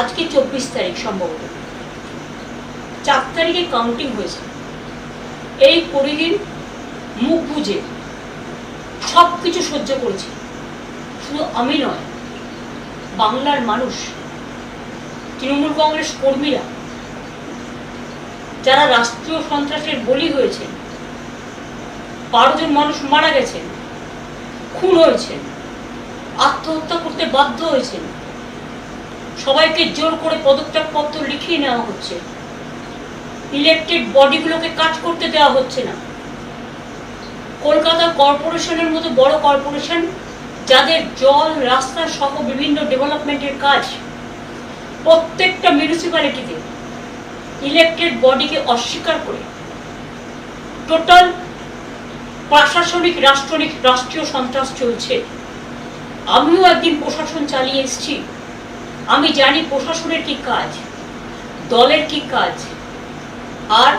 আজকে 24 তারিখ, সম্ভবত 4 তারিখে কাউন্টিং হয়েছে। এই 20 দিন মুখ বুঝে সব কিছু সহ্য করেছি। শুধু আমি নয়, বাংলার মানুষ, তৃণমূল কংগ্রেস কর্মীরা, যারা রাষ্ট্রীয় সন্ত্রাসের বলি হয়েছেন, 12 জন মানুষ মারা গেছেন, খুন হয়েছেন, আত্মহত্যা করতে বাধ্য হয়েছেন, সবাইকে জোর করে পদত্যাগপত্র লিখিয়ে নেওয়া হচ্ছে, ইলেকটেড বডিগুলোকে কাজ করতে দেওয়া হচ্ছে না। কলকাতা কর্পোরেশনের মতো বড় কর্পোরেশন, যাদের জল, রাস্তা সহ বিভিন্ন ডেভেলপমেন্টের কাজ, প্রত্যেকটা মিউনিসিপ্যালিটিতে ইলেকটেড বডিকে অস্বীকার করে টোটাল প্রশাসনিক রাষ্ট্রীয় সন্ত্রাস চলছে। আমিও একদিন প্রশাসন চালিয়ে এসেছি, আমি জানি প্রশাসনের কি কাজ, দলের কি কাজ, আর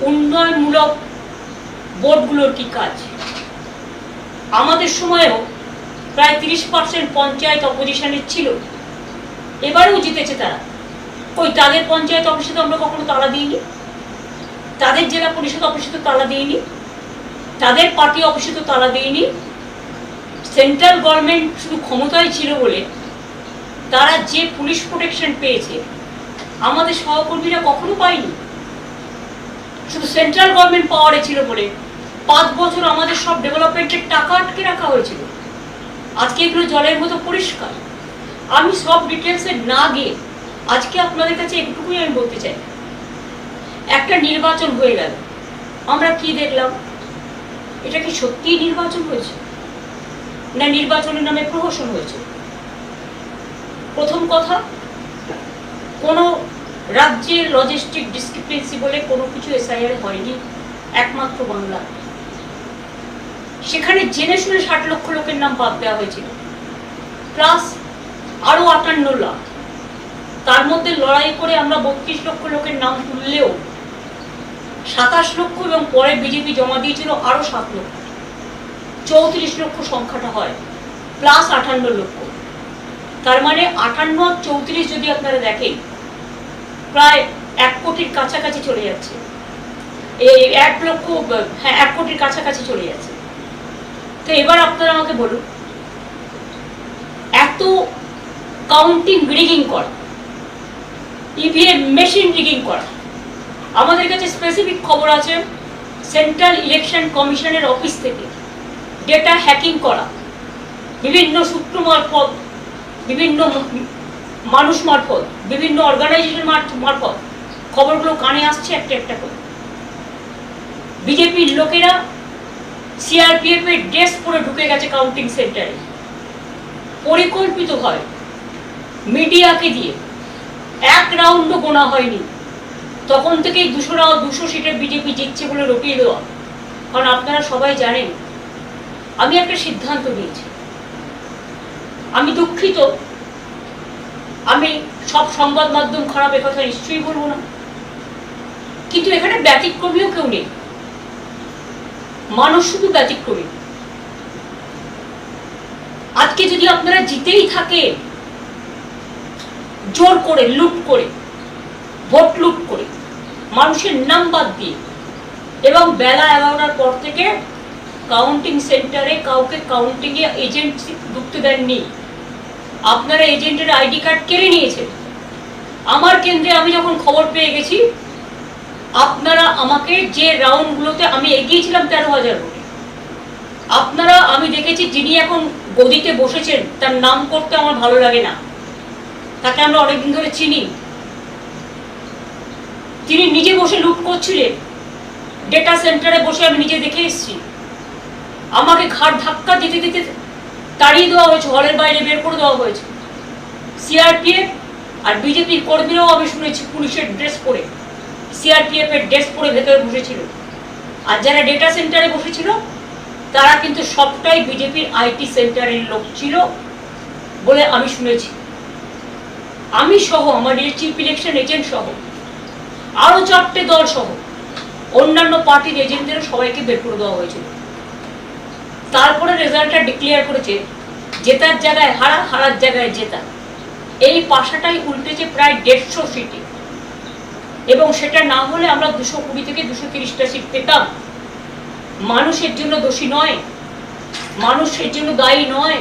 উন্নয়নমূলক বোর্ডগুলোর কি কাজ। আমাদের সময়েও প্রায় 30% পঞ্চায়েত অপোজিশনের ছিল, এবারেও জিতেছে তারা। ওই তাদের পঞ্চায়েত অফিসে তো আমরা কখনো তালা দিইনি, তাদের জেলা পরিষদ অফিসে তো তালা দিইনি, তাদের পার্টি অফিসে তো তালা দিইনি। সেন্ট্রাল গভর্নমেন্ট শুধু ক্ষমতায় ছিল বলে তারা যে পুলিশ প্রোটেকশন পেয়েছে, আমাদের সহকর্মীরা কখনো পায়নি। শুধু সেন্ট্রাল গভর্নমেন্ট পাওয়ারে ছিল বলে 5 বছর আমাদের সব ডেভেলপমেন্টের টাকা আটকে রাখা হয়েছিল। আজকে এগুলো জলের মতো পরিষ্কার। আমি সব ডিটেলসে না গিয়ে আজকে আপনাদের কাছে একটুকুই আমি বলতে চাই, একটা নির্বাচন হয়ে গেল, আমরা কি দেখলাম? এটা কি সত্যিই নির্বাচন হয়েছে, না নির্বাচনের নামে প্রহসন হয়েছে? প্রথম কথা, কোনো রাজ্যের লজিস্টিক ডিসক্রিপেন্সি বলে কোনো কিছু এসআইআর হয়নি, একমাত্র বাংলা। সেখানে জেনে শুনে 60 লক্ষ লোকের নাম বাদ দেওয়া হয়েছিল, প্লাস আরো 58 লাখ। তার মধ্যে লড়াই করে আমরা 32 লক্ষ লোকের নাম তুললেও 27 লক্ষ, এবং পরে বিজেপি জমা দিয়েছিল আরো 7 লক্ষ, 34 লক্ষ সংখ্যাটা হয়, প্লাস 58 লক্ষ। তার মানে 58 আর 34 যদি আপনারা দেখেন, প্রায় 1 কোটির কাছাকাছি চলে যাচ্ছে। এই 1 লক্ষ, হ্যাঁ 1 কোটির কাছাকাছি চলে যাচ্ছে। তো এবার আপনারা আমাকে বলুন, এত কাউন্টিং রিগিং করা, ইভিএম মেশিন রিগিং করা, আমাদের কাছে স্পেসিফিক খবর আছে সেন্ট্রাল ইলেকশন কমিশনের অফিস থেকে ডেটা হ্যাকিং করা, বিভিন্ন সূত্র মারফত, বিভিন্ন মানুষ মারফত, বিভিন্ন অর্গানাইজেশন মারফত খবরগুলো কানে আসছে একটা একটা করে। বিজেপির লোকেরা সিআরপিএফ এর ড্রেস পরে ঢুকে গেছে কাউন্টিং সেন্টারে, পরিকল্পিতভাবে মিডিয়াকে দিয়ে। 1 রাউন্ডও গোনা হয়নি, তখন থেকেই 200 সিটে বিজেপি জিতছে বলে রটিয়ে দেওয়া। কারণ আপনারা সবাই জানেন, আমি একটা সিদ্ধান্ত নিয়েছি। আমি দুঃখিত, আমি সব সংবাদ মাধ্যম খারাপ, একথা নিশ্চয়ই বলবো না, কিন্তু এখানে ব্যতিক্রমীও কেউ নেই, মানুষ শুধু ব্যতিক্রমী। আজকে যদি আপনারা জিতেই থাকে, জোর করে, লুট করে, ভোট লুট করে, মানুষের নাম বাদ দিয়ে, এবং বেলা 11টার পর থেকে কাউন্টিং সেন্টারে কাউকে কাউন্টিং এ এজেন্ট ঢুকতে দেননি, আপনারা এজেন্টের আইডি কার্ড কেড়ে নিয়েছেন। আমার কেন্দ্রে আমি যখন খবর পেয়ে গেছি, আপনারা আমাকে যে রাউন্ডগুলোতে আমি এগিয়েছিলাম 13,000 ভোটে, আপনারা, আমি দেখেছি যিনি এখন গদিতে বসেছেন তার নাম করতে আমার ভালো লাগে না, তাকে আমরা অনেকদিন ধরে চিনি। তিনি নিজে বসে লুট করছিলেন, ডেটা সেন্টারে বসে আমি নিজে দেখে এসেছি। আমাকে ঘাড় ধাক্কা দিতে দিতে তাড়িয়ে দেওয়া হয়েছে, হলের বাইরে বের করে দেওয়া হয়েছে। সিআরপিএফ আর বিজেপির কর্মীরাও আমি শুনেছি পুলিশের ড্রেস পরে, সিআরপিএফ এর ড্রেস পরে ভেতরে বসেছিল। আর যারা ডেটা সেন্টারে বসেছিল তারা কিন্তু সবটাই বিজেপির আইটি সেন্টারের লোক ছিল বলে আমি শুনেছি। আমি সহ, আমাদের চিফ ইলেকশন এজেন্ট সহ, আরো 4টে দল সহ অন্যান্য পার্টির এজেন্টদেরও সবাইকে বের করে দেওয়া হয়েছিল। তারপরে রেজাল্টটা ডিক্লেয়ার করেছে, জেতার জায়গায় হারা, হারার জায়গায় জেতা। এই পাশাটাই উল্টেছে প্রায় 150 সিটে, এবং সেটা না হলে আমরা 220 থেকে 230টা সিট পেতাম। মানুষের জন্য দোষী নয়, মানুষের জন্য দায়ী নয়।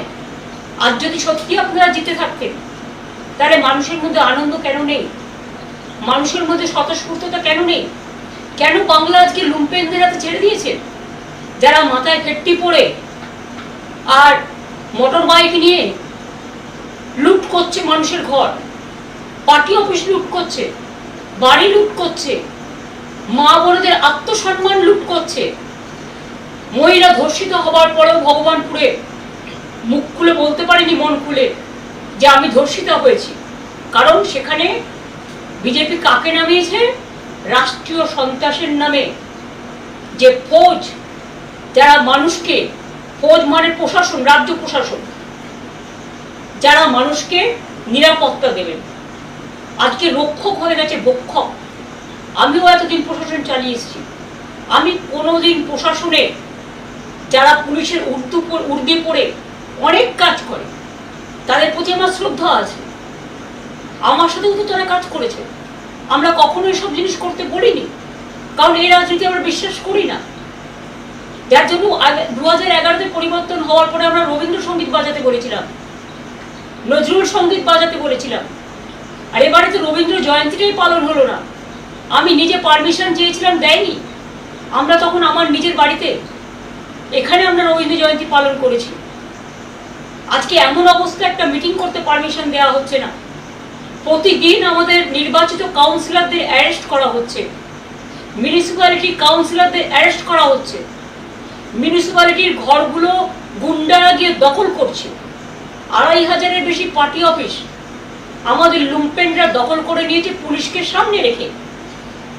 আর যদি সত্যি আপনারা জিতে থাকতেন, তাহলে মানুষের মধ্যে আনন্দ কেন নেই? মানুষের মধ্যে স্বতঃস্ফূর্ততা কেন নেই? কেন বাংলা আজকে লুম্পেনদের হাতে ছেড়ে দিয়েছেন, যারা মাথায় ফেট্টি পড়ে আর মোটর বাইক নিয়ে লুট করছে মানুষের ঘর, পার্টি অফিস লুট করছে, বাড়ি লুট করছে, মা বোনদের আত্মসম্মান লুট করছে। মহিলা ধর্ষিত হবার পরেও ভগবানপুরে মুখ খুলে বলতে পারিনি, মন খুলে, যে আমি ধর্ষিতা হয়েছি। কারণ সেখানে বিজেপি কাকে নামিয়েছে? রাষ্ট্রীয় সন্ত্রাসের নামে যে ফৌজ, যারা মানুষকে, ফৌজ মানে প্রশাসন, রাজ্য প্রশাসন, যারা মানুষকে নিরাপত্তা দেবেন, আজকে রক্ষক হয়ে গেছে ভক্ষক। আমিও এতদিন প্রশাসন চালিয়ে এসেছি, আমি কোনোদিন প্রশাসনে যারা পুলিশের উর্দি পড়ে অনেক কাজ করে, তাদের প্রতি আমার শ্রদ্ধা আছে। আমার সাথেও তো তারা কাজ করেছে, আমরা কখনো এসব জিনিস করতে বলিনি, কারণ এই রাজনীতি আমরা বিশ্বাস করি না। যার জন্য 2011-তে পরিবর্তন হওয়ার পরে আমরা রবীন্দ্রসঙ্গীত বাজাতে বলেছিলাম, নজরুল সঙ্গীত বাজাতে বলেছিলাম, আর এবারে তো রবীন্দ্র জয়ন্তীটাই পালন হলো না। আমি নিজে পারমিশন চেয়েছিলাম, দেয়নি। আমরা তখন আমার নিজের বাড়িতে এখানে আমরা রবীন্দ্র জয়ন্তী পালন করেছি। আজকে এমন অবস্থা, একটা মিটিং করতে পারমিশন দেওয়া হচ্ছে না। প্রতিদিন আমাদের নির্বাচিত কাউন্সিলরদের অ্যারেস্ট করা হচ্ছে, মিউনিসিপ্যালিটি কাউন্সিলরদের অ্যারেস্ট করা হচ্ছে, মিউনিসিপ্যালিটির ঘরগুলো গুন্ডারা গিয়ে দখল করছে। 2500-এর বেশি পার্টি অফিস আমাদের লুম্পেনরা দখল করে নিয়েছে পুলিশকে সামনে রেখে।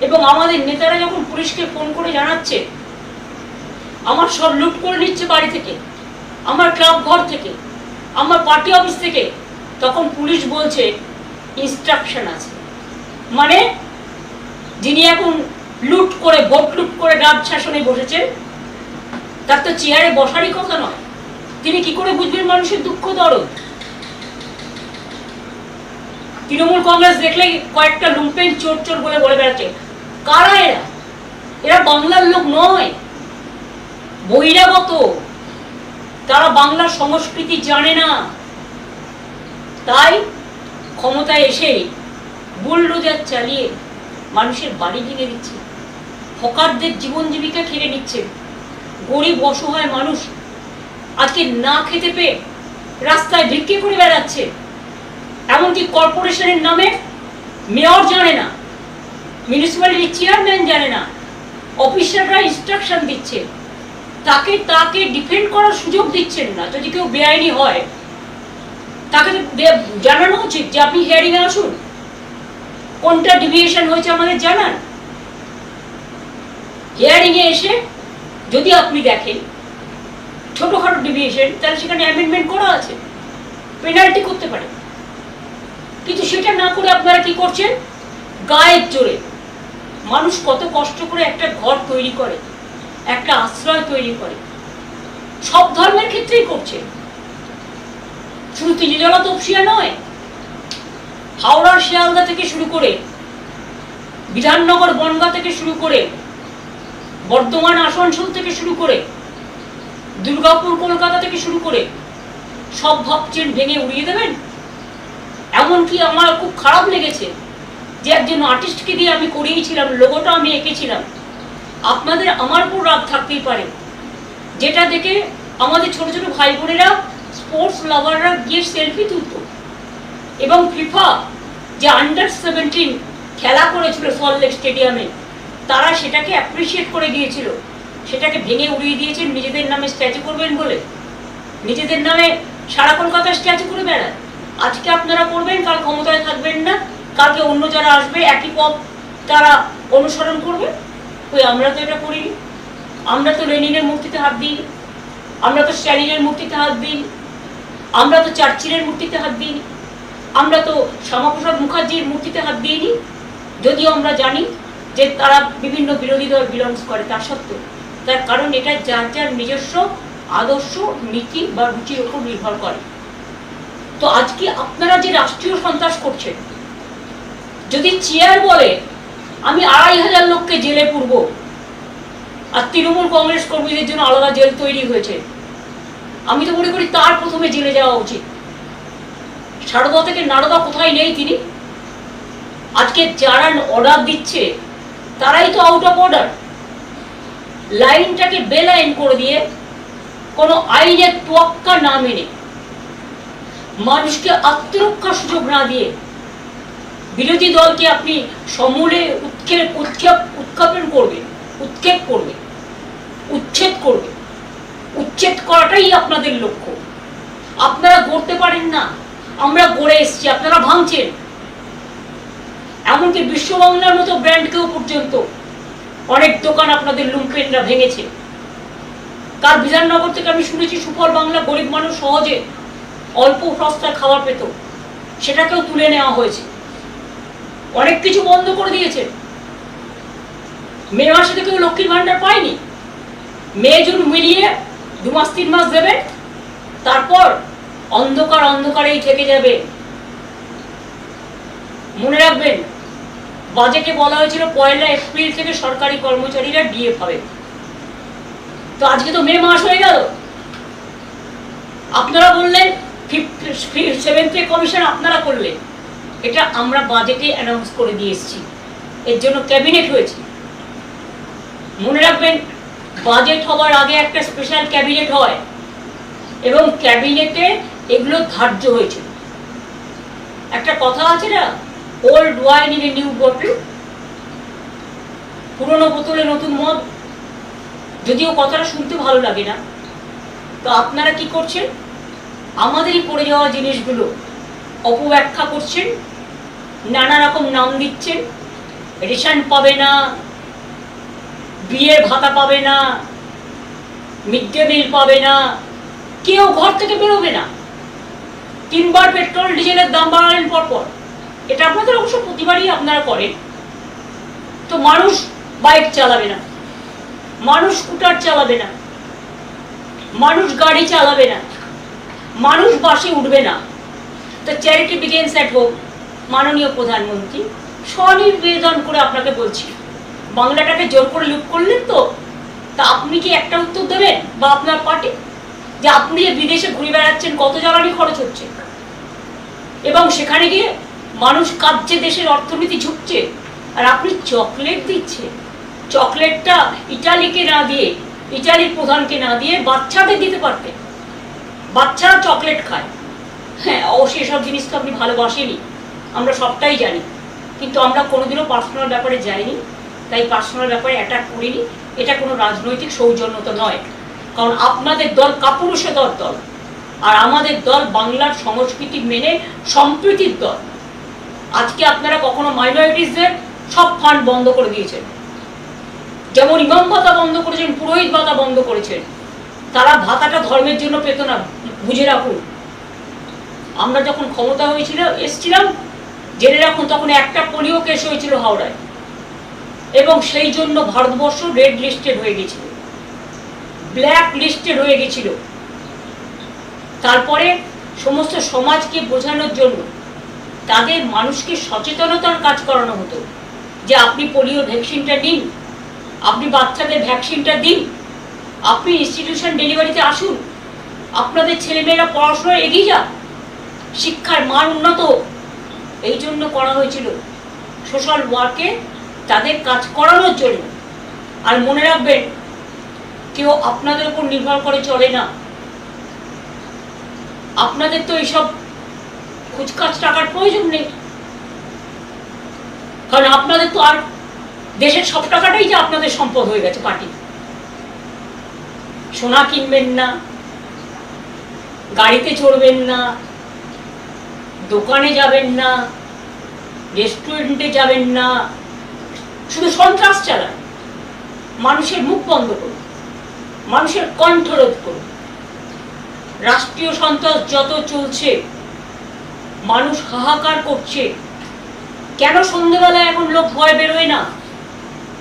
এবং আমাদের নেতারা যখন পুলিশকে ফোন করে জানাচ্ছে আমার সব লুট করে নিচ্ছে বাড়ি থেকে, আমার ক্লাব ঘর থেকে, আমার পার্টি অফিস থেকে, তখন পুলিশ বলছে ইনস্ট্রাকশন আছে। মানে যিনি এখন লুট করে, ভোট লুট করে রাজ শাসনে বসেছেন, তার তো চেয়ারে বসারই কথা নয়। তিনি কি করে বুঝবেন মানুষের দুঃখ দরদ? তৃণমূল কংগ্রেস দেখলে কয়েকটা লুম্পেন চোর চোর বলে বলে বেড়াচ্ছে। কারা এরা? এরা বাংলার লোক নয়, বহিরাগত। তারা বাংলার সংস্কৃতি জানে না, তাই ক্ষমতায় এসেই বুলডোজার চালিয়ে মানুষের বাড়ি ভেঙে দিচ্ছে, হকারদের জীবন জীবিকা কেড়ে নিচ্ছে। গরিব অসহায় মানুষ আজকে না খেতে পেয়ে রাস্তায় ভিক্ষে করে বেড়াচ্ছে। এমনকি কর্পোরেশনের নামে মেয়র জানে না, মিউনিসিপ্যালিটির চেয়ারম্যান জানে না, অফিসাররা ইনস্ট্রাকশন দিচ্ছে, তাকে ডিফেন্ড করার সুযোগ দিচ্ছেন না। যদি কেউ বেআইনি হয় তাকে জানানো উচিত যে আপনি হিয়ারিং এ আসুন, কোনটা ডিভিয়েশন হয়েছে আমাদের জানান। হিয়ারিং এ এসে যদি আপনি দেখেন ছোটখাটো ডিভিয়েশন, তাহলে সেখানে অ্যামেন্ডমেন্ট করা আছে, পেনাল্টি করতে পারে। কিন্তু সেটা না করে আপনারা কি করছেন? গায়ের জোরে মানুষ কত কষ্ট করে একটা ঘর তৈরি করে, একটা আশ্রয় তৈরি করে, সব ধর্মের ক্ষেত্রেই করছে। শুধু তিনজলা তপসিয়া নয়, হাওড়ার শিয়ালদা থেকে শুরু করে, বিধাননগর বনগাঁ থেকে শুরু করে, বর্ধমান আসানসোল থেকে শুরু করে, দুর্গাপুর কলকাতা থেকে শুরু করে, সব ভাবছেন ভেঙে উড়িয়ে দেবেন। এমনকি আমার খুব খারাপ লেগেছে যে একজন আর্টিস্টকে দিয়ে আমি করিয়েছিলাম, লোগোটা আমি এঁকেছিলাম। আপনাদের আমার উপর রাগ থাকতেই পারে, যেটা দেখে আমাদের ছোট ছোট ভাই বোনেরা, স্পোর্টস লাভাররা গিয়ে সেলফি তুলত। এবং ফিফা যে আন্ডার-17 খেলা করেছিল সল্টলেক স্টেডিয়ামে, তারা সেটাকে অ্যাপ্রিসিয়েট করে গিয়েছিল। সেটাকে ভেঙে উড়িয়ে দিয়েছেন নিজেদের নামে স্ট্যাচু করবেন বলে। নিজেদের নামে সারা কলকাতার স্ট্যাচু করে বেড়ায়। আজকে আপনারা করবেন, কাল ক্ষমতায় থাকবেন না, কালকে অন্য যারা আসবে একই পথ তারা অনুসরণ করবে। ওই আমরা তো এটা করিনি। আমরা তো লেনিনের মূর্তিতে হাত দিইনি, আমরা তো স্ট্যালিনের মূর্তিতে হাত দিইনি, আমরা তো চার্চিলের মূর্তিতে হাত দিইনি, আমরা তো শ্যামাপ্রসাদ মুখার্জির মূর্তিতে হাত দিইনি। যদিও আমরা জানি যে তারা বিভিন্ন বিরোধী দল বিলংস করে, তা সত্ত্বেও, তার কারণ এটা যার যার নিজস্ব আদর্শ, নীতি বা রুচির উপর নির্ভর করে। তো আজকে আপনারা যে রাষ্ট্রীয় সন্ত্রাস করছেন, যদি চেয়ার বলে আমি ২৫০০ লোককে জেলে পুরব, আর তৃণমূল কংগ্রেস কর্মীদের জন্য আলাদা জেল তৈরি হয়েছে, আমি তো মনে করি তার প্রথমে জেলে যাওয়া উচিত। সারদা থেকে নারদা কোথায় নেই তিনি? আজকে যারা অর্ডার দিচ্ছে তারাই তো আউট অফ অর্ডার। লাইনটাকে বেলাইন করে দিয়ে কোনো আইনের তোয়াক্কা না মেনে, মানুষকে আত্মরক্ষার সুযোগ না দিয়ে বিরোধী দলকে আপনি সমূলে উৎক্ষেপণ করবে, উচ্ছেদ করবে। উচ্ছেদ করাটাই আপনাদের লক্ষ্য। আপনারা গড়তে পারেন না, আমরা গড়ে এসছি, আপনারা ভাঙছেন। এমনকি বিশ্ব বাংলার মতো ব্র্যান্ডকেও পর্যন্ত অনেক দোকান আপনাদের লুম্পেনরা ভেঙেছে। কার বিধাননগর থেকে আমি শুনেছি সুফল বাংলা গরিব মানুষ সহজে অল্প সস্তায় খাবার পেত, সেটাকেও তুলে নেওয়া হয়েছে। অনেক কিছু বন্ধ করে দিয়েছে। মে মাসে তো কেউ লক্ষ্মীর ভান্ডার পায়নি। মে জুন মিলিয়ে 2 মাস 3 মাস দেবে, তারপর অন্ধকারেই থেকে যাবে। মনে রাখবেন, বাজেটে বলা হয়েছিল 1 এপ্রিল থেকে সরকারি কর্মচারীরা ডিএ পাবে। তো আজকে তো মে মাস হয়ে গেল। আপনারা বললেন 7th পে কমিশন আপনারা করলেন, এটা আমরা বাজেটে অ্যানাউন্স করে দিয়ে এসেছি। এর জন্য ক্যাবিনেট হয়েছে। মনে রাখবেন, বাজেট হওয়ার আগে একটা স্পেশাল ক্যাবিনেট হয় এবং ক্যাবিনেটে এগুলো ধার্য হয়েছিল। একটা কথা আছে না, old wine in a new bottle, পুরনো বোতলে নতুন মদ। যদিও কথাটা শুনতে ভালো লাগে না, তো আপনারা কি করছেন? আমাদেরই পড়ে যাওয়া জিনিসগুলো অপব্যাখ্যা করছেন, নানা রকম নাম দিচ্ছেন। রেশন পাবে না, বিয়ের ভাতা পাবে না, মিড ডে মিল পাবে না, কেউ ঘর থেকে বেরোবে না। 3 বার পেট্রোল ডিজেলের দাম বাড়ালেন পরপর। এটা আপনাদের অবশ্য প্রতিবারই আপনারা করেন। তো মানুষ বাইক চালাবে না, মানুষ স্কুটার চালাবে না, মানুষ গাড়ি চালাবে না, মানুষ বাসে উঠবে না। তো চ্যারিটি বিগিনস অ্যাট হোম। মাননীয় প্রধানমন্ত্রী স্বনিবেদন করে আপনাকে বলছি, বাংলাটাকে জোর করে লুট করলেন তো, তা আপনি কি একটা উত্তর দেবেন? বা আপনার পার্টি, যে আপনি যে বিদেশে ঘুরে বেড়াচ্ছেন, কত জ্বালানি খরচ হচ্ছে, এবং সেখানে গিয়ে মানুষ কাঁদছে, দেশের অর্থনীতি ঝুঁকছে, আর আপনি চকলেট দিচ্ছেন। চকলেটটা ইটালিকে না দিয়ে, ইটালির প্রধানকে না দিয়ে বাচ্চাদের দিতে পারতেন। বাচ্চারা চকলেট খায়। হ্যাঁ, অবশ্যই এসব জিনিস তো আপনি ভালোবাসেনি, আমরা সবটাই জানি, কিন্তু আমরা কোনোদিনও পার্সোনাল ব্যাপারে যাইনি, তাই পার্সোনাল ব্যাপারে অ্যাটাক করিনি। এটা কোনো রাজনৈতিক সৌজন্যতা নয়, কারণ আপনাদের দল কাপুরুষতার দল, আর আমাদের দল বাংলার সংস্কৃতি মেনে সম্প্রীতির দল। আজকে আপনারা কখনো মাইনরিটিসদের সব ফান্ড বন্ধ করে দিয়েছেন, যেমন ইমাম ভাতা বন্ধ করেছেন, পুরোহিত ভাতা বন্ধ করেছেন। তারা ভাতাটা ধর্মের জন্য পেত না, বুঝে রাখুন। আমরা যখন ক্ষমতা এসছিলাম, জেনে রাখুন, তখন একটা পোলিও কেস হয়েছিল হাওড়ায়, এবং সেই জন্য ভারতবর্ষ রেড লিস্টেড হয়ে গেছিল, ব্ল্যাক লিস্টেড হয়ে গেছিল। তারপরে সমস্ত সমাজকে বোঝানোর জন্য তাদের মানুষকে সচেতনতার কাজ করানো হতো, যে আপনি পোলিও ভ্যাকসিনটা নিন, আপনি বাচ্চাদের ভ্যাকসিনটা দিন, আপনি ইনস্টিটিউশন ডেলিভারিতে আসুন, আপনাদের ছেলেমেয়েরা পড়াশোনায় এগিয়ে যাক, শিক্ষার মান উন্নত। এই জন্য করা হয়েছিল, সোশ্যাল ওয়ার্কে তাদের কাজ করানোর জন্য। আর মনে রাখবেন, কেউ আপনাদের উপর নির্ভর করে চলে না। আপনাদের তো এইসব খুচকাচ টাকার প্রয়োজন নেই, কারণ আপনাদের তো আর দেশের সব টাকাটাই যে আপনাদের সম্পদ হয়ে গেছে পার্টি। সোনা কিনবেন না, গাড়িতে চড়বেন না, দোকানে যাবেন না, রেস্টুরেন্টে যাবেন না, শুধু সন্ত্রাস চালান। মানুষের মুখ বন্ধ করুন, মানুষের কণ্ঠরোধ করুন। রাষ্ট্রীয় সন্ত্রাস যত চলছে, মানুষ হাহাকার করছে। কেন সন্ধ্যেবেলায় এখন লোক ভয় বেরোয় না?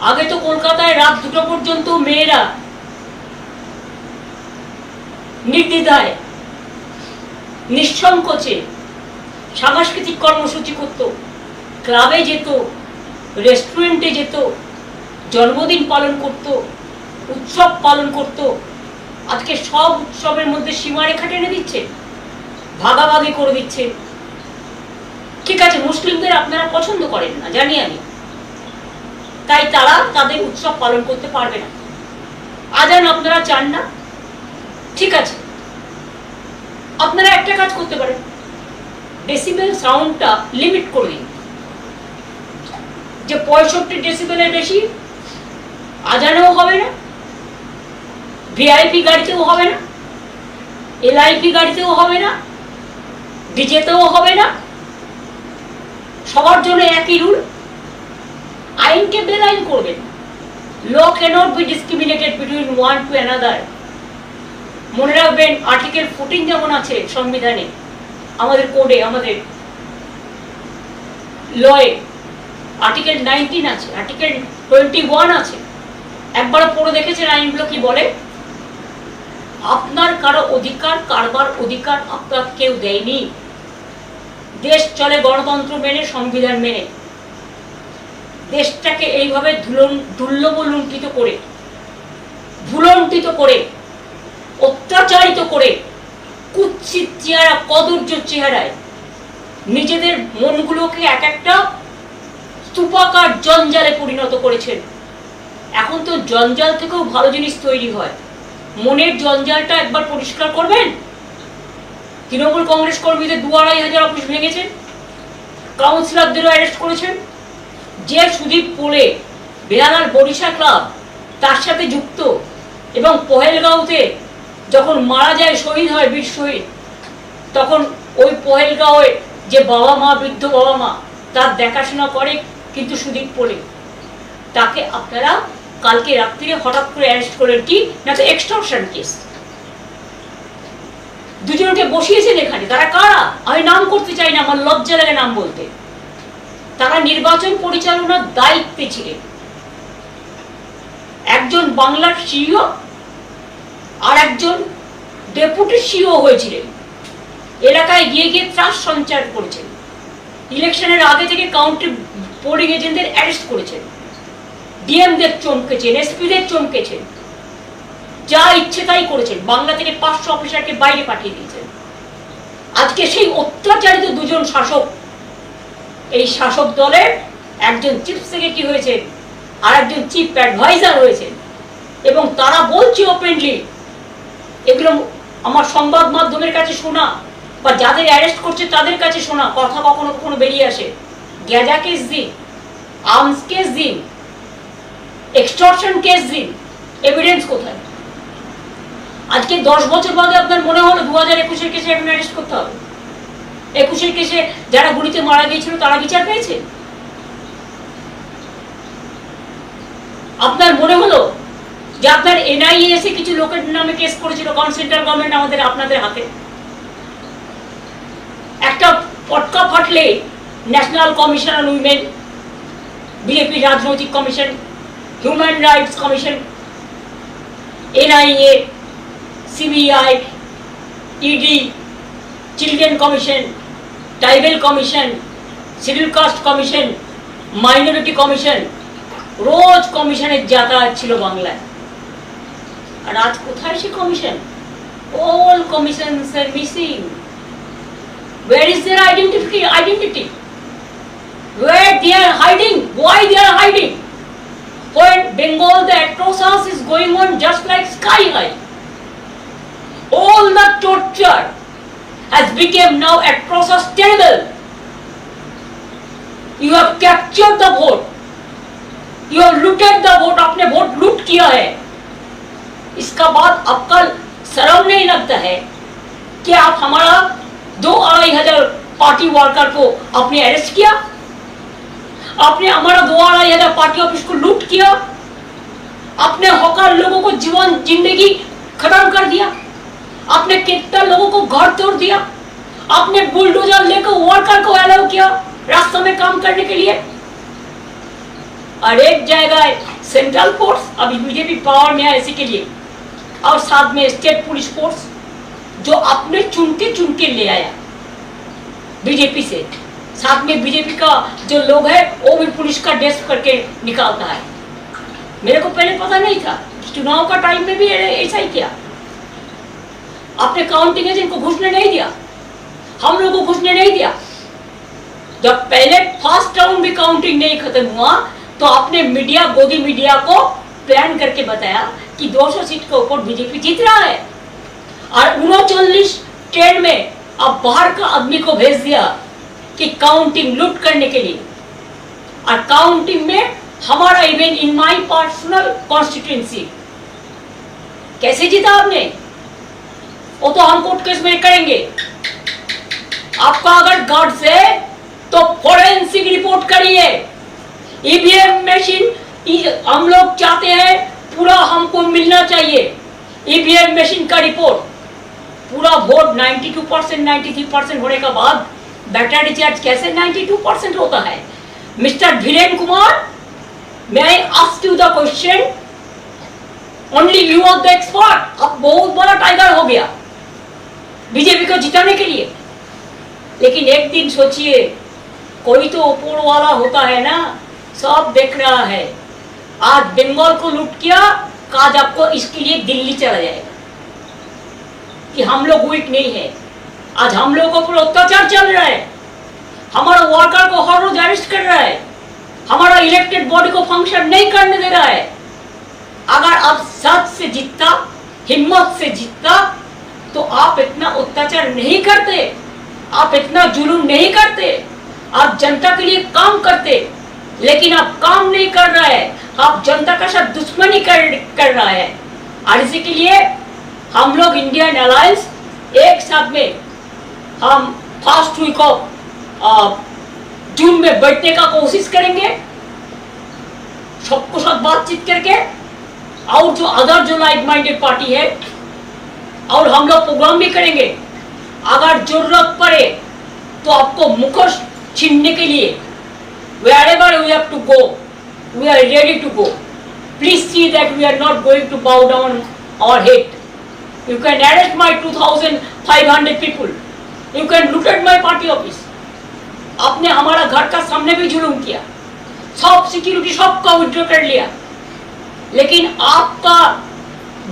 আগে তো কলকাতায় রাত 2টো পর্যন্ত মেয়েরা নির্দ্বিধায় নিঃসংকোচে সাংস্কৃতিক কর্মসূচি করত, ক্লাবে যেত, রেস্টুরেন্টে যেত, জন্মদিন পালন করত, উৎসব পালন করত। আজকে সব উৎসবের মধ্যে সীমারেখা টেনে দিচ্ছে, ভাগাভাগি করে দিচ্ছে। ঠিক আছে, মুসলিমদের আপনারা পছন্দ করেন না জানি আমি, তাই তারা তাদের উৎসব পালন করতে পারবে না। আজান আপনারা চান না, ঠিক আছে, আপনারা একটা কাজ করতে পারেন, ডেসিবেল সাউন্ডটা লিমিট করে দিন, যে 65 ডেসিবেলের বেশি আজানেও হবে না, ভিআইপি গাড়িতেও হবে না, এলআইপি গাড়িতেও হবে না, ডিজেতেও হবে না। সবার জন্য একই রুল। আইনকে বেআইন করবেন। Law cannot be discriminated between one to another. মনে রাখবেন, আর্টিকেল 14 যেমন আছে সংবিধানে, আমাদের কোডে, আমাদের লয়ে আর্টিকেল 19 আছে, আর্টিকেল 21 আছে। একবার পড়ে দেখেছেন আইনগুলো কি বলে? আপনার কারো অধিকার কারবার অধিকার আপনার কেউ দেয়নি। দেশ চলে গণতন্ত্র মেনে, সংবিধান মেনে। দেশটাকে এইভাবে দুর্লভলুণ্ঠিত করে, ভুলণ্ঠিত করে, অত্যাচারিত করে, কুৎসিত চেহারা, কদর্য চেহারায় নিজেদের মনগুলোকে এক একটা স্তূপাকার জঞ্জালে পরিণত করেছেন। এখন তো জঞ্জাল থেকেও ভালো জিনিস তৈরি হয়। মনের জঞ্জালটা একবার পরিষ্কার করবেন। তৃণমূল কংগ্রেস কর্মীদের 2-2,500 অফিস ভেঙেছেন, কাউন্সিলরদেরও অ্যারেস্ট করেছেন। যে সুদীপ পোলে বেহালার বরিশা ক্লাব তার সাথে যুক্ত, এবং পহেলগাঁওতে যখন মারা যায়, শহীদ হয়, বীর শহীদ, তখন ওই পহেলগাঁওয়ে যে বাবা মা, বৃদ্ধ বাবা মা, তার দেখাশোনা করে কিন্তু সুদীপ পোলে। তাকে আপনারা কালকে রাত্রিরে হঠাৎ করে অ্যারেস্ট করলেন, কি না তো এক্সটর্শন কেস। দুজনকে বসিয়েছেন এখানে। তারা কারা? আমি নাম করতে চাই না, আমার লজ্জা লাগে নাম বলতে। তারা নির্বাচন পরিচালনার দায়িত্বে ছিলেন। একজন বাংলার সিইও আর একজন ডেপুটি সিইও হয়েছিলেন। এলাকায় গিয়ে গিয়ে ত্রাস সঞ্চার করেছেন। ইলেকশনের আগে থেকে কাউন্টি পোলিং এজেন্টদের অ্যারেস্ট করেছেন, ডিএমদের চমকেছেন, এসপিদের চমকেছেন, যা ইচ্ছে তাই করেছেন। বাংলা থেকে 500 অফিসারকে বাইরে পাঠিয়ে দিয়েছেন। আজকে সেই অত্যাচারিত দুজন শাসক, এই শাসক দলের একজন চিফ সেক্রেটারি হয়েছেন আর একজন চিফ অ্যাডভাইজার হয়েছেন, এবং তারা বলছে ওপেনলি, এগুলো আমার সংবাদ মাধ্যমের কাছে শোনা বা যাদের অ্যারেস্ট করছে তাদের কাছে শোনা কথা কখনো কখনো বেরিয়ে আসে। গ্যাজা কেস দিন, আর্মস কেস দিন, এক্সটর্শন কেস দিন, এভিডেন্স কোথায়? আজকে 10 বছর বাদে আপনার মনে হলো 2021-এর কেসে এখন অ্যারেস্ট করতে হবে? 21-এর কেসে যারা গুলিতে মারা গিয়েছিল তারা বিচার পেয়েছে? আপনার মনে হলো যে আপনার এনআইএ এসে কিছু লোকের নামে কেস করেছিল, কারণ সেন্ট্রাল গভর্নমেন্ট আমাদের আপনাদের হাতে? একটা পটকা ফাটলে national commission on women, BJP রাজনৈতিক commission, human rights commission, NIA, CBI, ED, children commission, tribal commission, schedule caste commission, minority commission, রোজ কমিশনের যাতায়াত ছিল বাংলায়। আর আজ কোথায় সে commission? All commissions are missing. Where is their identity? Where they are hiding? Why they are hiding? When Bengal, the atrocious is going on just like sky high. All the torture has become now atrocious, terrible. You have captured the vote. You have looted the vote. आपने vote लूट किया है। इसका बाद आपका शर्म नहीं लगता है कि आप हमारा 2-2,500 पार्टी वर्कर को आपने अरेस्ट किया? आपने हमारा 2-2,500 पार्टी ऑफिस को लूट किया? आपने हॉकर लोगों को जीवन जिंदगी खत्म कर दिया? आपने कितना लोगों को घर तोड़ दिया? आपने बुलडोजर लेकर वर्कर को अलाउ किया रास्ते में काम करने के लिए? और एक जगह सेंट्रल फोर्स, अभी बीजेपी पावर में है इसी के लिए, और साथ में स्टेट पुलिस फोर्स, जो आपने चुन के ले आया बीजेपी से। साथ में बीजेपी का जो लोग है वो भी पुलिस का ड्रेस करके निकालता है। मेरे को पहले पता नहीं था, चुनाव का टाइम में भी ऐसा ही किया। आपने काउंटिंग एजेंट को घुसने नहीं दिया, हम लोगों को घुसने नहीं दिया। जब पहले फर्स्ट राउंड भी काउंटिंग नहीं खत्म हुआ तो आपने मीडिया, गोदी मीडिया को प्लान करके बताया कि 200 सीट के ऊपर बीजेपी जीत रहा है, और 39 ट्रेन में अब बाहर का आदमी को भेज दिया कि काउंटिंग लूट करने के लिए। और काउंटिंग में हमारा even in my personal constituency कैसे जीता आपने, वो तो हम कोर्ट केस में करेंगे। आपका अगर गट्स है तो फोरेंसिक रिपोर्ट करिए। ईवीएम मशीन हम लोग चाहते हैं पूरा हमको मिलना चाहिए। ईवीएम मशीन का रिपोर्ट, पूरा वोट 92% 93% होने के बाद बैटर रिचार्ज कैसे 92% होता है? Mister Dhiren Kumar, may I ask you the question? Only you are the expert। अब बहुत बड़ा टाइगर हो गया बीजेपी को जिताने के लिए। लेकिन एक दिन सोचिए, कोई तो ऊपर वाला होता है ना, सब देख रहा है। आज बंगाल को लूट किया, आज आपको इसके लिए दिल्ली चला जाएगा कि हम लोग वीक नहीं है। आज हम लोगों पर अत्याचार चल रहा है, हमारा वर्कर को हर रोज अरेस्ट कर रहा है, हमारा इलेक्टेड बॉडी को फंक्शन नहीं करने दे रहा है। अगर आप सच से जीतता, हिम्मत से जीतता, तो आप इतना अत्याचार नहीं करते, आप इतना जुलूम नहीं करते, आप जनता के लिए काम करते। लेकिन आप काम नहीं कर रहा है, आप जनता का साथ दुश्मनी कर रहा है। और इसी के लिए हम लोग इंडियन अलायंस एक साथ में हम फर्स्ट वीक ऑफ जून में बैठने का कोशिश करेंगे, सबको साथ बातचीत करके। और जो अदर जो लाइक माइंडेड पार्टी है, और हम लोग प्रोग्राम भी करेंगे। अगर जरूरत पड़े तो आपको मुखोश छीनने के लिए wherever we have to go, we are ready to go. Please see that we are not going to bow down our head. You can arrest my 2,500 people. You can loot at my party office. आपने हमारा घर का सामने भी जुलूम किया, सब security सबका विड्रॉ कर लिया। लेकिन आपका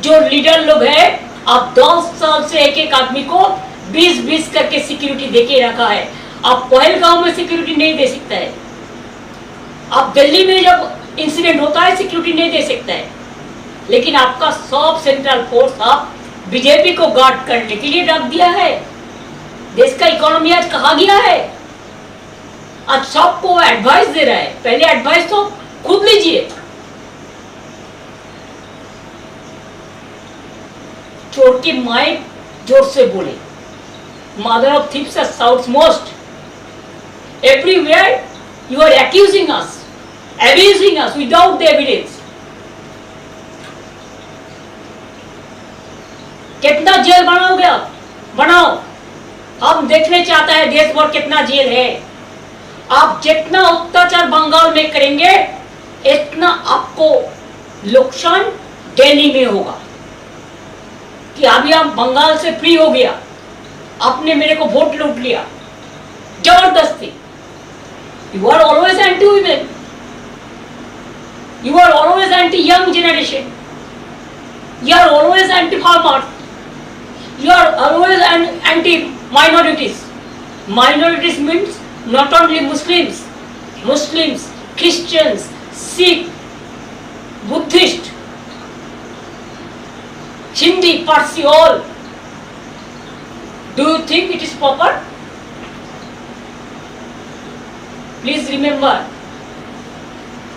जो लीडर लोग है, आप 10 साल से एक एक आदमी को 20-20 करके सिक्योरिटी देके रखा है। आप पहलगांव में सिक्योरिटी नहीं दे सकता है, आप दिल्ली में जब इंसिडेंट होता है सिक्योरिटी नहीं दे सकता है। लेकिन आपका सब सेंट्रल फोर्स आप बीजेपी को गार्ड करने के लिए रख दिया है। देश का इकोनॉमी आज कहाँ गया है? आज सबको एडवाइस दे रहा है। पहले एडवाइस तो खुद लीजिए। चोर की माई जोर से बोले, mother of thieves shouts most. Everywhere you are accusing us, abusing us without the evidence। कितना जेल बनाओगे आप? बनाओ, हम देखने चाहता है देश भर कितना जेल है। आप जितना अत्याचार बंगाल में करेंगे, इतना आपको नुकसान दिल्ली में होगा। कि अभी हम बंगाल से फ्री हो गया, आपने मेरे को वोट लूट लिया जबरदस्ती। You are always anti-women. You are always anti-young generation. You are always anti-farmers. You are always anti-minorities. Minorities means not only Muslims, Christians, Sikh, Buddhist, Hindi, Parsi, all. Do you think it is proper? Please remember,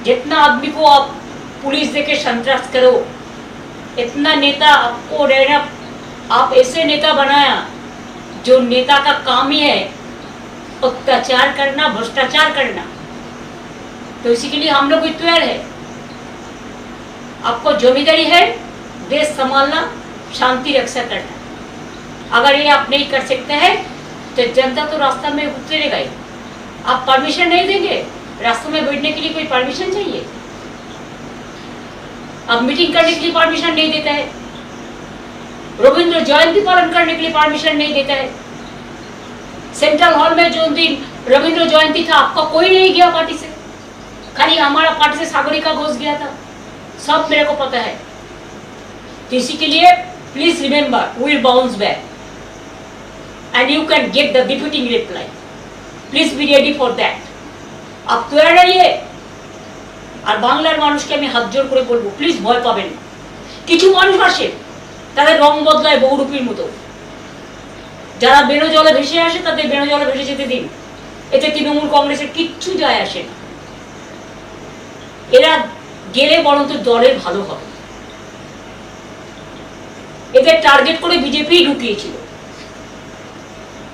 जितना आदमी को आप police देके संतरास करो, इतना नेता आपको रहना, आप ऐसे नेता बनाया जो नेता का काम ही है अत्याचार करना, भ्रष्टाचार करना। तो इसी के लिए हम लोग तैयार है। आपको जिम्मेदारी है देश संभालना, शांति रक्षा करना। अगर ये आप नहीं कर सकते हैं तो जनता तो रास्ता में उतरेगा ही। आप परमिशन नहीं देंगे, रास्ते में बैठने के लिए कोई परमिशन चाहिए? आप मीटिंग करने के लिए परमिशन नहीं देता है, रविंद्र जयंती पालन करने के लिए परमिशन नहीं देता है। सेंट्रल हॉल में जो दिन रविंद्र जयंती था आपका कोई नहीं गया पार्टी से, खाली हमारा पार्टी से सागरिका घोष गया था, सब मेरे को पता है। तो इसी के लिए please remember we will bounce back and you can get the defeating reply. Please be ready for that. आप तैयार रहिए। আর বাংলার মানুষকে আমি হাত জোর করে বলবো, প্লিজ ভয় পাবেন না। কিছু মানুষ আসে তাদের রং বদলায় বহুরূপীর মতো, যারা বেনো জলে ভেসে আসে তাদের বেনো জলে ভেসে যেতে দিন, এতে তৃণমূল কংগ্রেসের কিচ্ছু যায় আসে না। এরা গেলে বরঞ্চ দলের ভালো হবে। এদের টার্গেট করে বিজেপি ঢুকিয়েছিল,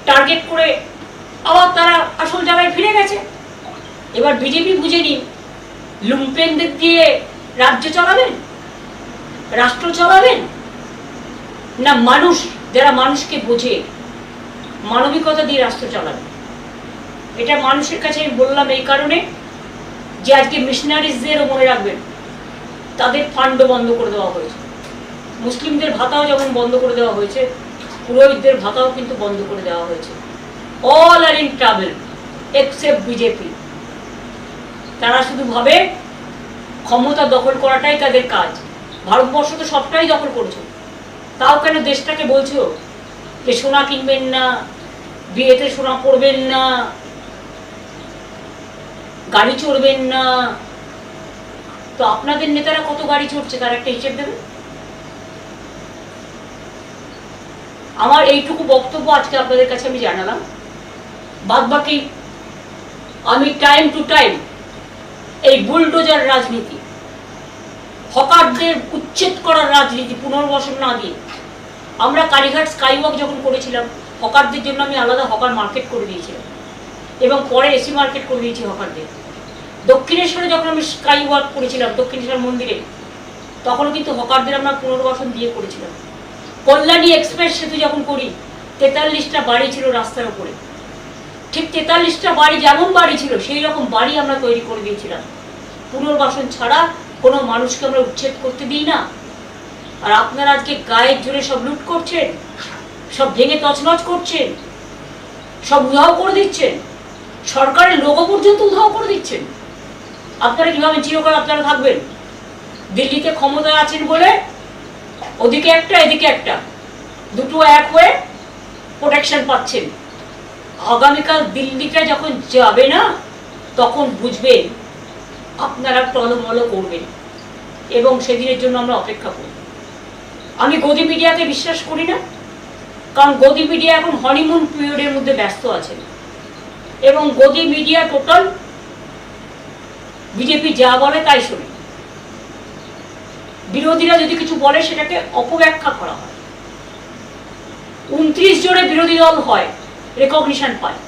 টার্গেট করে আবার তারা আসল জায়গায় ফিরে গেছে। এবার বিজেপি বুঝে নিন, লুম্পেনদের দিয়ে রাজ্য চালাবেন, রাষ্ট্র চালাবেন, না মানুষ যারা মানুষকে বোঝে মানবিকতা দিয়ে রাষ্ট্র চালাবেন। এটা মানুষের কাছে আমি বললাম এই কারণে যে আজকে মিশনারিজদেরও মনে রাখবেন, তাদের ফান্ডও বন্ধ করে দেওয়া হয়েছে, মুসলিমদের ভাতাও যেমন বন্ধ করে দেওয়া হয়েছে, পুরোহিতদের ভাতাও কিন্তু বন্ধ করে দেওয়া হয়েছে। All are in travel except BJP. তারা শুধু ভাবে ক্ষমতা দখল করাটাই তাদের কাজ। ভারতবর্ষ তো সবটাই দখল করেছে, তাও কেন দেশটাকে বলছো যে সোনা কিনবেন না, বিয়েতে সোনা পরবেন না, গাড়ি চড়বেন না। তো আপনাদের নেতারা কত গাড়ি চড়ছে তার একটা হিসেব দেবেন। আমার এইটুকু বক্তব্য আজকে আপনাদের কাছে আমি জানালাম। বাদ বাকি আমি টাইম টু টাইম এই বুলডোজার রাজনীতি, হকারদের উচ্ছেদ করার রাজনীতি পুনর্বাসন না দিয়ে, আমরা কালীঘাট স্কাইওয়াক যখন করেছিলাম হকারদের জন্য আমি আলাদা হকার মার্কেট করে দিয়েছিলাম এবং পরে এসি মার্কেট করে দিয়েছি হকারদের। দক্ষিণেশ্বরে যখন আমি স্কাইওয়াক করেছিলাম দক্ষিণেশ্বর মন্দিরে, তখনও কিন্তু হকারদের আমরা পুনর্বাসন দিয়ে করেছিলাম। কল্যাণী এক্সপ্রেস সেতু যখন করি 43টা বাড়ি ছিল রাস্তার উপরে, ঠিক 43টা বাড়ি যেমন বাড়ি ছিল সেই রকম বাড়ি আমরা তৈরি করে দিয়েছিলাম। পুনর্বাসন ছাড়া কোনো মানুষকে আমরা উচ্ছেদ করতে দিই না। আর আপনারা আজকে গায়ের জোরে সব লুট করছেন, সব ভেঙে তছনছ করছেন, সব উধাও করে দিচ্ছেন, সরকারের লোগো পর্যন্ত উধাও করে দিচ্ছেন। আপনারা কিভাবে চিরকাল আপনারা থাকবেন? দিল্লিতে ক্ষমতায় আছেন বলে ওদিকে একটা এদিকে একটা, দুটো এক হয়ে প্রোটেকশন পাচ্ছেন। আগামীকাল দিল্লিটা যখন যাবে না তখন বুঝবেন আপনারা টলমল করবেন এবং সেদিনের জন্য আমরা অপেক্ষা করি। আমি গদি মিডিয়াকে বিশ্বাস করি না, কারণ গদি মিডিয়া এখন হনিমুন পিরিয়ডের মধ্যে ব্যস্ত আছেন এবং গদি মিডিয়া টোটাল বিজেপি যা বলে তাই শোনে। বিরোধীরা যদি কিছু বলে সেটাকে অপব্যাখ্যা করা হয়। 29 জনে বিরোধী দল হয়, রেকগনিশন পায়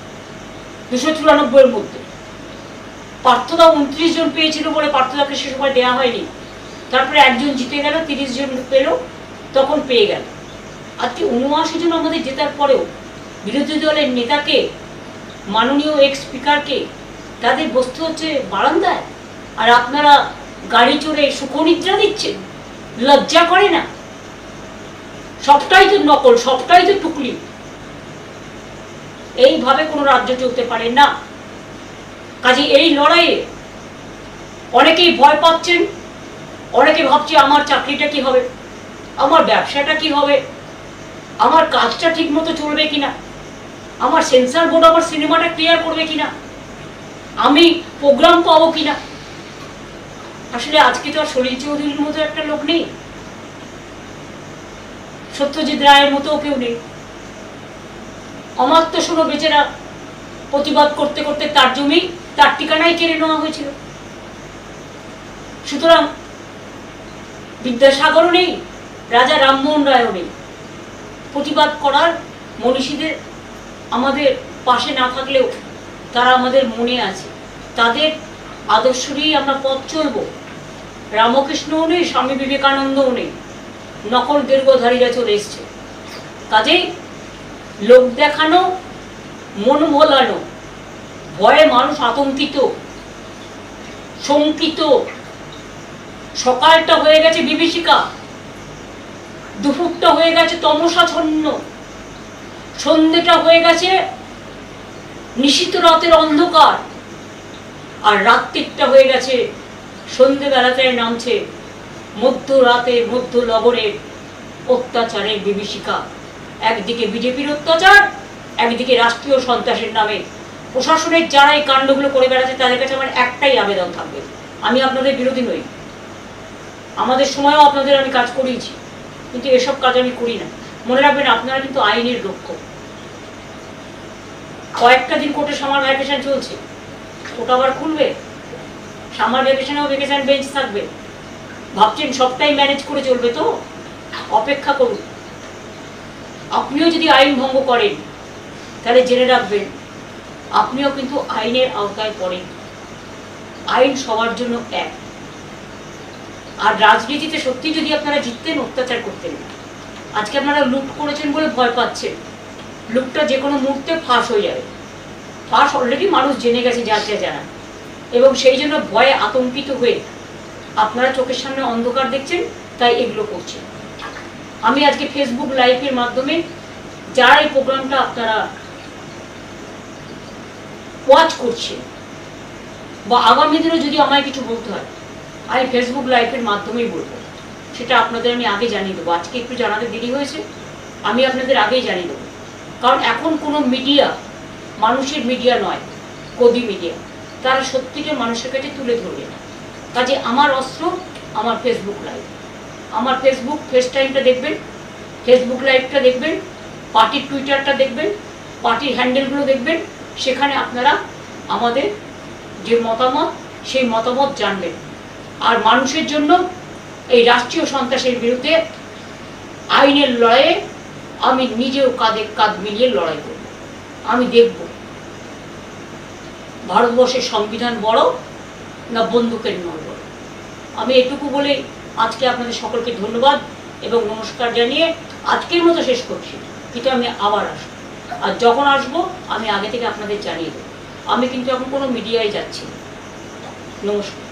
294-এর মধ্যে। পার্থদা 29 জন পেয়েছিল বলে পার্থদাকে সে সময় দেওয়া হয়নি, তারপরে একজন জিতে গেল, 30 জন পেল, তখন পেয়ে গেল। আজকে 79 জন আমাদের জেতার পরেও বিরোধী দলের নেতাকে, মাননীয় এক্স স্পিকারকে তাদের বসতে হচ্ছে বারান্দায়, আর আপনারা গাড়ি চড়ে সুখনিদ্রা দিচ্ছেন। লজ্জা করে না? সবটাই তো নকল, সবটাই তো টুকলি। এইভাবে কোনো রাজ্য চলতে পারে না। কাজে এই লড়াইয়ে অনেকেই ভয় পাচ্ছেন, অনেকে ভাবছে আমার চাকরিটা কি হবে, আমার ব্যবসাটা কি হবে, আমার কাজটা ঠিক মতো চলবে কিনা, আমার সেন্সর বোর্ড আমার সিনেমাটা ক্লিয়ার করবে কিনা, আমি প্রোগ্রাম পাবো কিনা। আসলে আজকে তো আর সলিল চৌধুরীর মতো একটা লোক নেই, সত্যজিৎ রায়ের মতো কেউ নেই। অমাত্য শোনো বেচারা প্রতিবাদ করতে করতে তার জমি, তার ঠিকানায় কেড়ে নেওয়া হয়েছিল। সুতরাং বিদ্যাসাগরও নেই, রাজা রামমোহন রায়ও নেই। প্রতিবাদ করার মনীষীদের আমাদের পাশে না থাকলেও তারা আমাদের মনে আছে, তাদের আদর্শ নিয়েই আমরা পথ চলব। রামকৃষ্ণও নেই, স্বামী বিবেকানন্দও নেই, নকল দীর্ঘধারীরা চলে এসছে। কাজেই লোক দেখানো, মন ভোলানো, ভয়ে মানুষ আতঙ্কিত, শঙ্কিত। সকালটা হয়ে গেছে বিভীষিকা, দুপুরটা হয়ে গেছে তমসাচ্ছন্ন, সন্ধ্যেটা হয়ে গেছে নিশীথ রাতের অন্ধকার, আর রাত্রিটা হয়ে গেছে সন্ধ্যেবেলাতে নামছে মধ্যরাতে মধ্য লগনের অত্যাচারের বিভীষিকা। একদিকে বিজেপির অত্যাচার, একদিকে রাষ্ট্রীয় সন্ত্রাসের নামে প্রশাসনের যারা এই কাণ্ডগুলো করে বেড়াচ্ছে তাদের কাছে আমার একটাই আবেদন থাকবে, আমি আপনাদের বিরোধী নই, আমাদের সময়ও আপনাদের আমি কাজ করিয়েছি, কিন্তু এসব কাজ আমি করি না। মনে রাখবেন আপনারা কিন্তু আইনের রক্ষক। কয়েকটা দিন কোর্টে সামার ভ্যাকেশন চলছে, ওটা আবার খুলবে, সামার ভ্যাকেশনেও ভ্যাকেশন বেঞ্চ থাকবে। ভাবছেন সবটাই ম্যানেজ করে চলবে? তো অপেক্ষা করুন। আপনিও যদি আইন ভঙ্গ করেন তাহলে জেনে রাখবেন আপনিও কিন্তু আইনের আওতায় পড়েন। আইন সবার জন্য এক। আর রাজনীতিতে সত্যি যদি আপনারা জিততেন, অত্যাচার করতেন না। আজকে আপনারা লুট করেছেন বলে ভয় পাচ্ছেন, লুটটা যে কোনো মুহূর্তে ফাঁস হয়ে যাবে। ফাঁস অলরেডি মানুষ জেনে গেছে, যার যা জানা, এবং সেই জন্য ভয়ে আতঙ্কিত হয়ে আপনারা চোখের সামনে অন্ধকার দেখছেন, তাই এগুলো করছেন। আমি আজকে ফেসবুক লাইভের মাধ্যমে যারা এই প্রোগ্রামটা আপনারা ওয়াচ করছেন, বা আগামী দিনে যদি আমায় কিছু বলতে হয় আমি ফেসবুক লাইভের মাধ্যমেই বলবো, সেটা আপনাদের আমি আগে জানিয়ে দেবো। আজকে একটু জানাতে দেরি হয়েছে, আমি আপনাদের আগেই জানিয়ে দেবো। কারণ এখন কোনো মিডিয়া মানুষের মিডিয়া নয়, গদি মিডিয়া, তারা সত্যিটা মানুষের কাছে তুলে ধরবে না। কাজে আমার অস্ত্র আমার ফেসবুক লাইভ, আমার ফেসবুক ফেস টাইমটা দেখবেন, ফেসবুক লাইভটা দেখবেন, পার্টির টুইটারটা দেখবেন, পার্টির হ্যান্ডেলগুলো দেখবেন। সেখানে আপনারা আমাদের যে মতামত, সেই মতামত জানবেন। আর মানুষের জন্য এই রাষ্ট্রীয় সন্ত্রাসের বিরুদ্ধে আইনের লড়াইয়ে আমি নিজেও কাঁধে কাঁধ মিলিয়ে লড়াই করব। আমি দেখব ভারতবর্ষের সংবিধান বড় না বন্দুকের নল বড়। আমি এটুকু বলে আজকে আপনাদের সকলকে ধন্যবাদ এবং নমস্কার জানিয়ে আজকের মতো শেষ করছি। কিন্তু আমি আবার আসবো, আর যখন আসবো আমি আগে থেকে আপনাদের জানিয়ে দেবো। আমি কিন্তু এখন কোনো মিডিয়ায় যাচ্ছি না। নমস্কার।